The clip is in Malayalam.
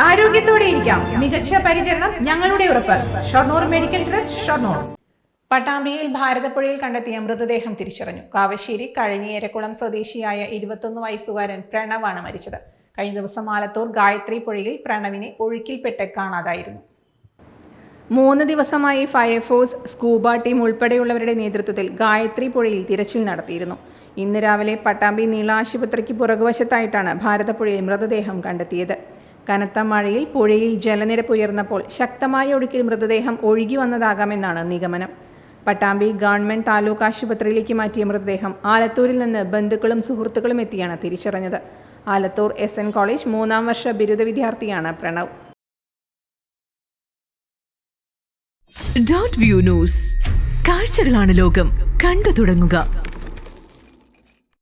ആരോഗ്യത്തോടെ ഇരിക്കാം. മികച്ച പരിചരണം ഞങ്ങളുടെ ഉറപ്പ്. Shoranur medical trust, Shoranur. പട്ടാമ്പിയിൽ ഭാരതപ്പുഴയിൽ കണ്ടെത്തിയ മൃതദേഹം തിരിച്ചറിഞ്ഞു. കാവശ്ശേരി കഴഞ്ഞിയേരക്കുളം സ്വദേശിയായ 21 വയസ്സുകാരൻ പ്രണവാണ് മരിച്ചത്. കഴിഞ്ഞ ദിവസം ആലത്തൂർ ഗായത്രി പുഴയിൽ പ്രണവിനെ ഒഴുക്കിൽപ്പെട്ട് കാണാതായിരുന്നു. 3 ദിവസമായി ഫയർഫോഴ്സ്, സ്കൂബ ടീം ഉൾപ്പെടെയുള്ളവരുടെ നേതൃത്വത്തിൽ ഗായത്രി പുഴയിൽ തിരച്ചിൽ നടത്തിയിരുന്നു. ഇന്ന് രാവിലെ പട്ടാമ്പി നീള ആശുപത്രിക്ക് പുറകുവശത്തായിട്ടാണ് ഭാരതപ്പുഴയിൽ മൃതദേഹം കണ്ടെത്തിയത്. കനത്ത മഴയിൽ പുഴയിൽ ജലനിരപ്പ് ഉയർന്നപ്പോൾ ശക്തമായ ഒഴുക്കിൽ മൃതദേഹം ഒഴുകി വന്നതാകാമെന്നാണ് നിഗമനം. പട്ടാമ്പി ഗവൺമെന്റ് താലൂക്ക് ആശുപത്രിയിലേക്ക് മാറ്റിയ മൃതദേഹം ആലത്തൂരിൽ നിന്ന് ബന്ധുക്കളും സുഹൃത്തുക്കളും എത്തിയാണ് തിരിച്ചറിഞ്ഞത്. ആലത്തൂർ SN കോളേജ് 3ാം വർഷ ബിരുദ വിദ്യാർത്ഥിയാണ് പ്രണവ്. .വ്യൂ ന്യൂസ്, കാഴ്ചകളാണ് ലോകം, കണ്ടു തുടങ്ങുക.